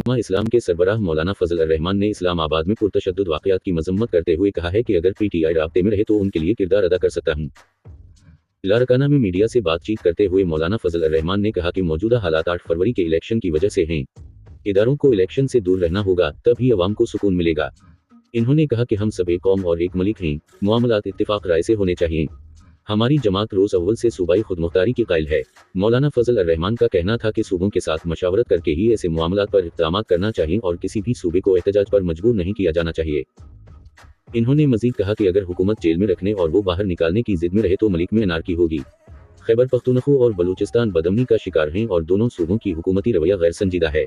उलमा इस्लाम के सरबराह मौलाना फजल अर्रहमान ने इस्लामाबाद में पुरतशद्दुद वाक़यात की मजम्मत करते हुए कहा है कि अगर पीटीआई राब्ते में रहे तो उनके लिए किरदार अदा कर सकता हूँ। लारकाना में मीडिया से बातचीत करते हुए मौलाना फजल अर्रहमान ने कहा कि मौजूदा हालात 8 फरवरी के इलेक्शन की वजह से हैं। इदारों को इलेक्शन से दूर रहना होगा, तभी अवाम को सुकून मिलेगा। इन्होंने कहा कि हम सब एक कौम और एक मलिक हैं, मामलात इत्तिफाक राय से होने चाहिए। हमारी जमात रोज़ अव्वल से सूबाई खुदमुख्तारी की कायल है। मौलाना फजल अर्रहमान का कहना था कि सूबों के साथ मशावरत करके ही ऐसे मामलात पर इक़दामात करना चाहिए और किसी भी सूबे को एहतजाज पर मजबूर नहीं किया जाना चाहिए। इन्होंने मजीद कहा कि अगर हुकूमत जेल में रखने और वो बाहर निकालने की जिद में रहे तो मलिक में अनारकी होगी। खैबर पख्तूनख्वा और बलूचिस्तान बदअमनी का शिकार हैं और दोनों सूबों की हुकूमती रवैया गैर संजीदा है।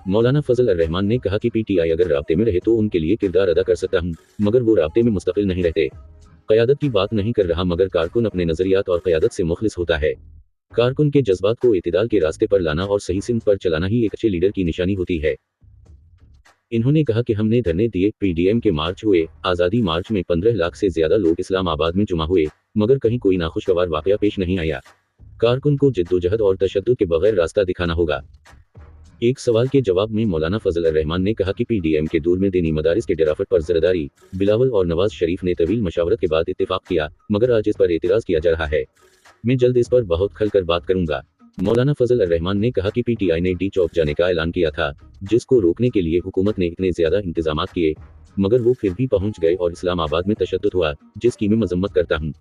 मौलाना फजल अर्रहमान ने कहा कि पीटीआई अगर राब्ते में रहे तो उनके लिए किरदार अदा कर सकता हूँ, मगर वो राब्ते में मुस्तकिल नहीं रहते। क़यादत की बात नहीं कर रहा, मगर कारकुन अपने नज़रियात और क़यादत से मुखलिस होता है। कारकुन के जज्बात को इत्तिदाल के रास्ते पर लाना और सही सिमत पर चलाना ही एक अच्छे लीडर की निशानी होती है। इन्होंने कहा कि हमने धरने दिए, पीडीएम के मार्च हुए, आज़ादी मार्च में 15 लाख से ज़्यादा लोग इस्लामाबाद में जुमा हुए, मगर कहीं कोई नाखुशगवार वाक़या पेश नहीं आया। कारकुन को जिद्दोजहद और तशद्दुद के बगैर रास्ता दिखाना होगा। एक सवाल के जवाब में मौलाना फजल अर्रहमान ने कहा कि पीडीएम के दूर में दीनी मदारिस के ड्राफ्ट पर ज़रदारी, बिलावल और नवाज शरीफ ने तवील मशावरत के बाद इत्तेफाक किया, मगर आज इस पर एतराज़ किया जा रहा है। मैं जल्द इस पर बहुत खुलकर बात करूंगा। मौलाना फजल अर्रहमान ने कहा कि पीटीआई ने डी चौक जाने का ऐलान किया था, जिसको रोकने के लिए हुकूमत ने इतने ज़्यादा इंतजामात किए, मगर वो फिर भी पहुंच गए और इस्लामाबाद में तशद्दुद हुआ, जिसकी मैं मजम्मत करता हूँ।